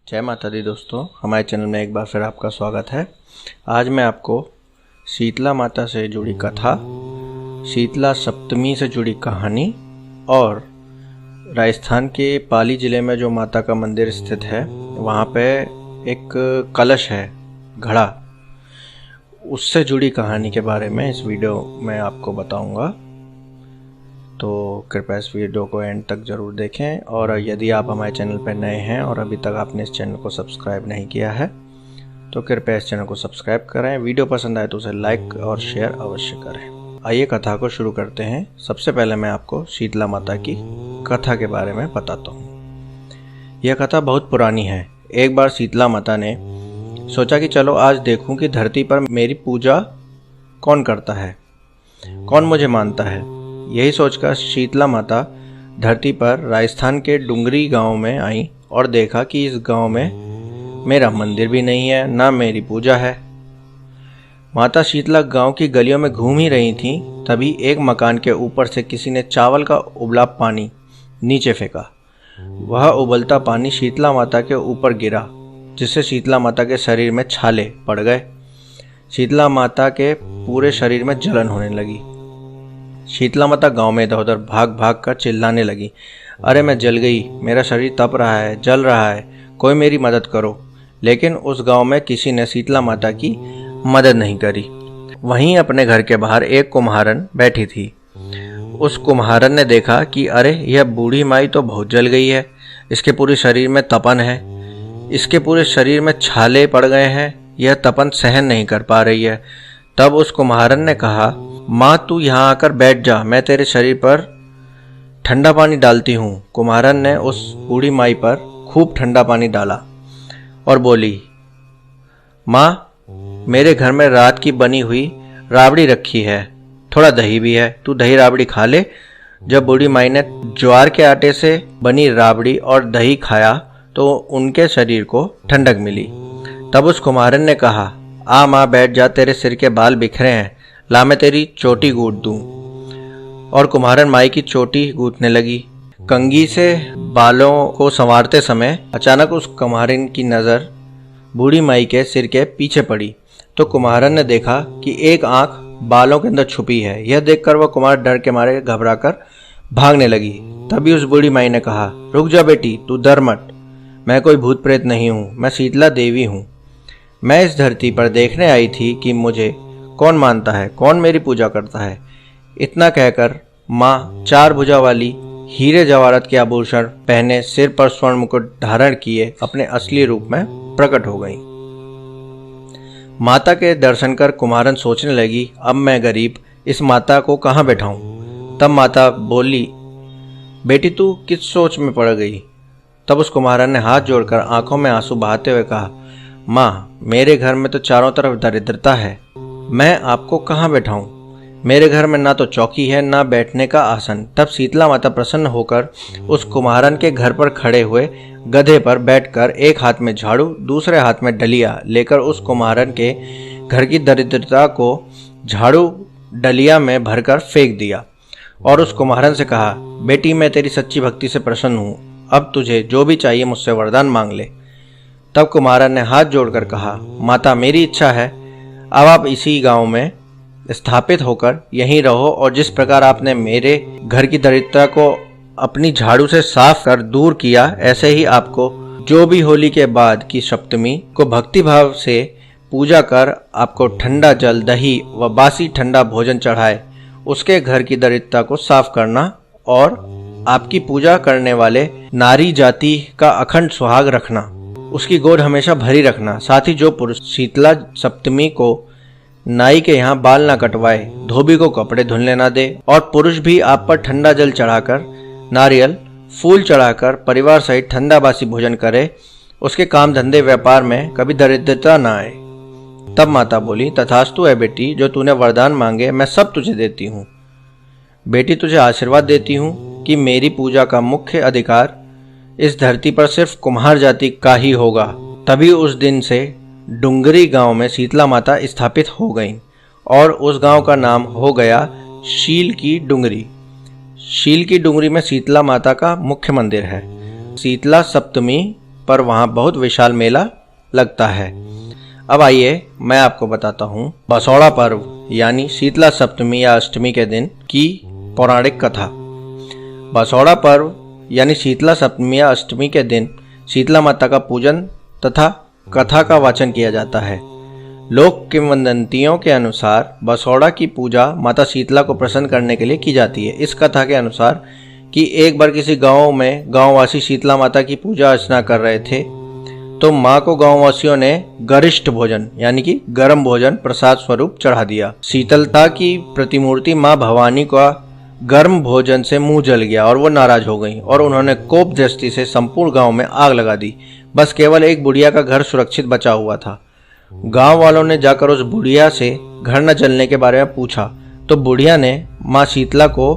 जय माता दी दोस्तों, हमारे चैनल में एक बार फिर आपका स्वागत है। आज मैं आपको शीतला माता से जुड़ी कथा, शीतला सप्तमी से जुड़ी कहानी और राजस्थान के पाली ज़िले में जो माता का मंदिर स्थित है वहाँ पे एक कलश है, घड़ा, उससे जुड़ी कहानी के बारे में इस वीडियो में आपको बताऊंगा। तो कृपया इस वीडियो को एंड तक ज़रूर देखें और यदि आप हमारे चैनल पर नए हैं और अभी तक आपने इस चैनल को सब्सक्राइब नहीं किया है तो कृपया इस चैनल को सब्सक्राइब करें। वीडियो पसंद आए तो उसे लाइक और शेयर अवश्य करें। आइए कथा को शुरू करते हैं। सबसे पहले मैं आपको शीतला माता की कथा के बारे में बताता हूँ। यह कथा बहुत पुरानी है। एक बार शीतला माता ने सोचा कि चलो आज देखूं कि धरती पर मेरी पूजा कौन करता है, कौन मुझे मानता है। यही सोचकर शीतला माता धरती पर राजस्थान के डुंगरी गांव में आई और देखा कि इस गांव में मेरा मंदिर भी नहीं है, ना मेरी पूजा है। माता शीतला गांव की गलियों में घूम ही रही थी, तभी एक मकान के ऊपर से किसी ने चावल का उबला पानी नीचे फेंका। वह उबलता पानी शीतला माता के ऊपर गिरा, जिससे शीतला माता के शरीर में छाले पड़ गए। शीतला माता के पूरे शरीर में जलन होने लगी। शीतला माता गांव में इधर उधर भाग भाग कर चिल्लाने लगी, अरे मैं जल गई, मेरा शरीर तप रहा है, जल रहा है, कोई मेरी मदद करो। लेकिन उस गांव में किसी ने शीतला माता की मदद नहीं करी। वहीं अपने घर के बाहर एक कुम्हारन बैठी थी। उस कुम्हारन ने देखा कि अरे यह बूढ़ी माई तो बहुत जल गई है, इसके पूरे शरीर में तपन है, इसके पूरे शरीर में छाले पड़ गए हैं, यह तपन सहन नहीं कर पा रही है। तब उस कुम्हारन ने कहा, माँ तू यहाँ आकर बैठ जा, मैं तेरे शरीर पर ठंडा पानी डालती हूँ। कुम्हारन ने उस बूढ़ी माई पर खूब ठंडा पानी डाला और बोली, माँ मेरे घर में रात की बनी हुई राबड़ी रखी है, थोड़ा दही भी है, तू दही राबड़ी खा ले। जब बूढ़ी माई ने ज्वार के आटे से बनी राबड़ी और दही खाया तो उनके शरीर को ठंडक मिली। तब उस कुम्हारन ने कहा, आ माँ बैठ जा, तेरे सिर के बाल बिखरे हैं, ला मैं तेरी चोटी गूंथ दूं। और कुम्हारन माई की चोटी गूंथने लगी। कंघी से बालों को संवारते समय अचानक उस कुम्हारन की नज़र बूढ़ी माई के सिर के पीछे पड़ी तो कुम्हारन ने देखा कि एक आंख बालों के अंदर छुपी है। यह देखकर वह कुम्हार डर के मारे घबराकर भागने लगी। तभी उस बूढ़ी माई ने कहा, रुक जा बेटी, तू डर मत, मैं कोई भूत प्रेत नहीं हूँ, मैं शीतला देवी हूँ। मैं इस धरती पर देखने आई थी कि मुझे कौन मानता है, कौन मेरी पूजा करता है। इतना कहकर माँ चार भुजा वाली हीरे जवाहरात के आभूषण पहने, सिर पर स्वर्ण मुकुट धारण किए अपने असली रूप में प्रकट हो गई। माता के दर्शन कर कुम्हारन सोचने लगी, अब मैं गरीब इस माता को कहाँ बैठाऊं। तब माता बोली, बेटी तू किस सोच में पड़ गई। तब उस कुम्हारन ने हाथ जोड़कर आंखों में आंसू बहाते हुए कहा, माँ मेरे घर में तो चारों तरफ दरिद्रता है, मैं आपको कहाँ बैठाऊं। मेरे घर में ना तो चौकी है, ना बैठने का आसन। तब शीतला माता प्रसन्न होकर उस कुम्हारन के घर पर खड़े हुए गधे पर बैठकर एक हाथ में झाड़ू, दूसरे हाथ में डलिया लेकर उस कुम्हारन के घर की दरिद्रता को झाड़ू डलिया में भरकर फेंक दिया और उस कुम्हारन से कहा, बेटी मैं तेरी सच्ची भक्ति से प्रसन्न हूँ, अब तुझे जो भी चाहिए मुझसे वरदान मांग ले। तब कुम्हारन ने हाथ जोड़कर कहा, माता मेरी इच्छा है, अब आप इसी गांव में स्थापित होकर यहीं रहो और जिस प्रकार आपने मेरे घर की दरिद्रता को अपनी झाड़ू से साफ कर दूर किया, ऐसे ही आपको जो भी होली के बाद की सप्तमी को भक्ति भाव से पूजा कर आपको ठंडा जल, दही व बासी ठंडा भोजन चढ़ाए, उसके घर की दरिद्रता को साफ करना और आपकी पूजा करने वाले नारी जाति का अखंड सुहाग रखना, उसकी गोद हमेशा भरी रखना। साथ ही जो पुरुष शीतला सप्तमी को नाई के यहाँ बाल ना कटवाए, धोबी को कपड़े धुलने ना दे और पुरुष भी आप पर ठंडा जल चढ़ाकर, नारियल फूल चढ़ाकर परिवार सहित ठंडा बासी भोजन करे, उसके काम धंधे व्यापार में कभी दरिद्रता ना आए। तब माता बोली, तथास्तु है बेटी, जो तूने वरदान मांगे मैं सब तुझे देती हूँ। बेटी तुझे आशीर्वाद देती हूँ कि मेरी पूजा का मुख्य अधिकार इस धरती पर सिर्फ कुम्हार जाति का ही होगा। तभी उस दिन से डुंगरी गांव में शीतला माता स्थापित हो गईं और उस गांव का नाम हो गया शील की डुंगरी। शील की डुंगरी में शीतला माता का मुख्य मंदिर है। शीतला सप्तमी पर वहाँ बहुत विशाल मेला लगता है। अब आइए मैं आपको बताता हूँ बसौड़ा पर्व यानी शीतला सप्तमी या अष्टमी के दिन की पौराणिक कथा। बसौड़ा पर्व यानी शीतला सप्तमी या अष्टमी के दिन शीतला माता का पूजन तथा कथा का वाचन किया जाता है। लोक किंवदंतियों के अनुसार बसौड़ा की पूजा माता शीतला को प्रसन्न करने के लिए की जाती है। इस कथा के अनुसार कि एक बार किसी गांव में गांववासी शीतला माता की पूजा अर्चना कर रहे थे तो मां को गांववासियों ने गरिष्ठ भोजन यानी कि गर्म भोजन प्रसाद स्वरूप चढ़ा दिया। शीतलता की प्रतिमूर्ति मां भवानी का गर्म भोजन से मुंह जल गया और वो नाराज हो गई और उन्होंने कोप दृष्टि से संपूर्ण गांव में आग लगा दी। बस केवल एक बुढ़िया का घर सुरक्षित बचा हुआ था। गांव वालों ने जाकर उस बुढ़िया से घर न जलने के बारे में पूछा तो बुढ़िया ने मां शीतला को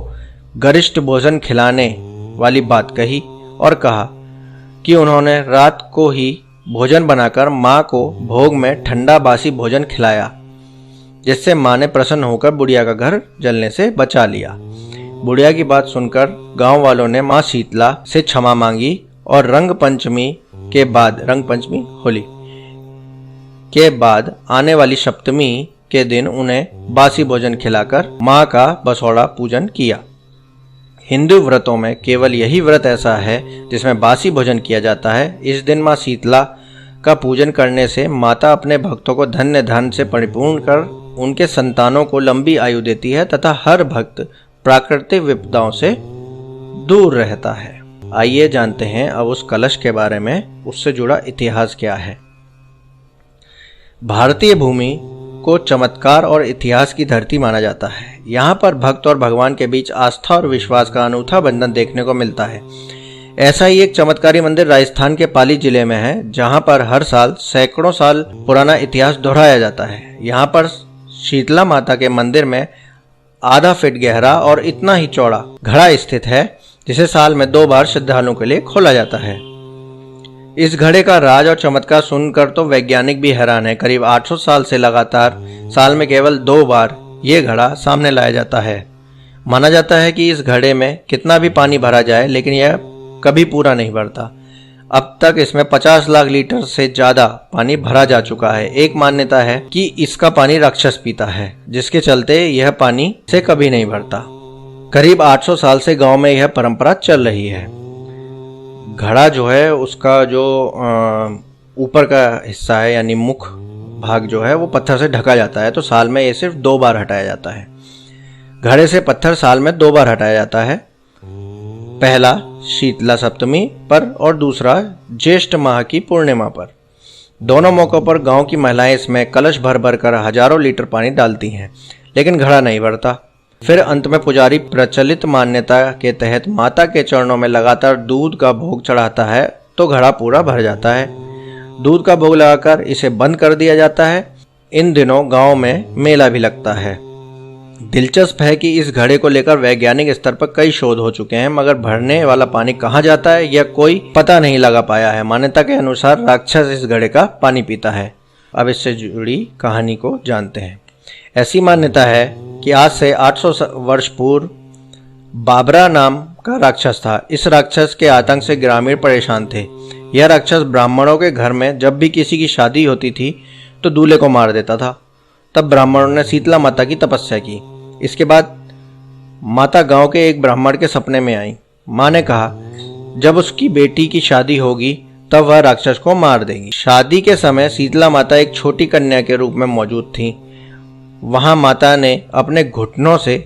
गरिष्ठ भोजन खिलाने वाली बात कही और कहा कि उन्होंने रात को ही भोजन बनाकर मां को भोग में ठंडा बासी भोजन खिलाया, जिससे मां ने प्रसन्न होकर बुढ़िया का घर जलने से बचा लिया। बुढ़िया की बात सुनकर गांव वालों ने मां शीतला से क्षमा मांगी और रंग पंचमी होली के बाद आने वाली सप्तमी के दिन उन्हें बासी भोजन खिलाकर मां का बसौड़ा पूजन किया। हिंदू व्रतों में केवल यही व्रत ऐसा है जिसमें बासी भोजन किया जाता है। इस दिन मां शीतला का पूजन करने से माता अपने भक्तों को धन्य धन से परिपूर्ण कर उनके संतानों को लंबी आयु देती है तथा हर भक्त प्राकृतिक विपदाओं से दूर रहता है। आइए जानते हैं अब उस कलश के बारे में, उससे जुड़ा इतिहास क्या है। भारतीय भूमि को चमत्कार और इतिहास की धरती माना जाता है। यहाँ पर भक्त और भगवान के बीच आस्था और विश्वास का अनूठा बंधन देखने को मिलता है। ऐसा ही एक चमत्कारी मंदिर राजस्थान के पाली जिले में है, जहाँ पर हर साल सैकड़ों साल पुराना इतिहास दोहराया जाता है। यहाँ पर शीतला माता के मंदिर में आधा फीट गहरा और इतना ही चौड़ा घड़ा स्थित है, जिसे साल में 2 बार श्रद्धालुओं के लिए खोला जाता है। इस घड़े का राज और चमत्कार सुनकर तो वैज्ञानिक भी हैरान है। करीब 800 साल से लगातार साल में केवल 2 बार ये घड़ा सामने लाया जाता है। माना जाता है कि इस घड़े में कितना भी पानी भरा जाए लेकिन यह कभी पूरा नहीं भरता। अब तक इसमें 50 लाख लीटर से ज्यादा पानी भरा जा चुका है। एक मान्यता है कि इसका पानी राक्षस पीता है, जिसके चलते यह पानी से कभी नहीं भरता। करीब 800 साल से गांव में यह परंपरा चल रही है। घड़ा जो है उसका जो ऊपर का हिस्सा है यानी मुख भाग जो है वो पत्थर से ढका जाता है, तो साल में ये सिर्फ 2 बार हटाया जाता है। घड़े से पत्थर साल में 2 बार हटाया जाता है, पहला शीतला सप्तमी पर और दूसरा ज्येष्ठ माह की पूर्णिमा पर। दोनों मौकों पर गांव की महिलाएं इसमें कलश भर भर कर हजारों लीटर पानी डालती हैं, लेकिन घड़ा नहीं भरता। फिर अंत में पुजारी प्रचलित मान्यता के तहत माता के चरणों में लगातार दूध का भोग चढ़ाता है तो घड़ा पूरा भर जाता है। दूध का भोग लगाकर इसे बंद कर दिया जाता है। इन दिनों गांव में मेला भी लगता है। दिलचस्प है कि इस घड़े को लेकर वैज्ञानिक स्तर पर कई शोध हो चुके हैं, मगर भरने वाला पानी कहाँ जाता है यह कोई पता नहीं लगा पाया है। मान्यता के अनुसार राक्षस इस घड़े का पानी पीता है। अब इससे जुड़ी कहानी को जानते हैं। ऐसी मान्यता है कि आज से 800 वर्ष पूर्व बाबरा नाम का राक्षस था। इस राक्षस के आतंक से ग्रामीण परेशान थे। यह राक्षस ब्राह्मणों के घर में जब भी किसी की शादी होती थी तो दूल्हे को मार देता था। तब ब्राह्मणों ने शीतला माता की तपस्या की। इसके बाद माता गांव के एक ब्राह्मण के सपने में आई। माँ ने कहा जब उसकी बेटी की शादी होगी तब वह राक्षस को मार देगी। शादी के समय शीतला माता एक छोटी कन्या के रूप में मौजूद थी। वहां माता ने अपने घुटनों से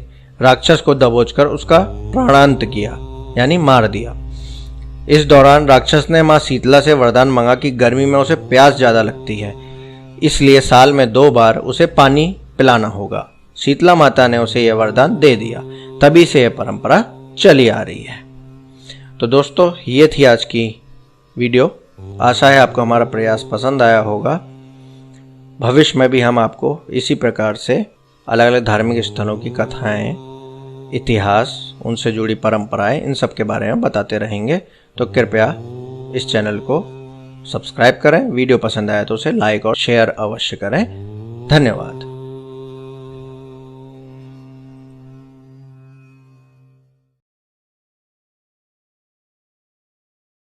राक्षस को दबोचकर उसका प्राणांत किया यानी मार दिया। इस दौरान राक्षस ने मां शीतला से वरदान मांगा कि गर्मी में उसे प्यास ज्यादा लगती है, इसलिए साल में 2 बार उसे पानी पिलाना होगा। शीतला माता ने उसे यह वरदान दे दिया। तभी से यह परंपरा चली आ रही है। तो दोस्तों, ये थी आज की वीडियो। आशा है आपको हमारा प्रयास पसंद आया होगा। भविष्य में भी हम आपको इसी प्रकार से अलग अलग धार्मिक स्थलों की कथाएं, इतिहास, उनसे जुड़ी परंपराएं, इन सब के बारे में बताते रहेंगे। तो कृपया इस चैनल को सब्सक्राइब करें। वीडियो पसंद आया तो उसे लाइक और शेयर अवश्य करें। धन्यवाद।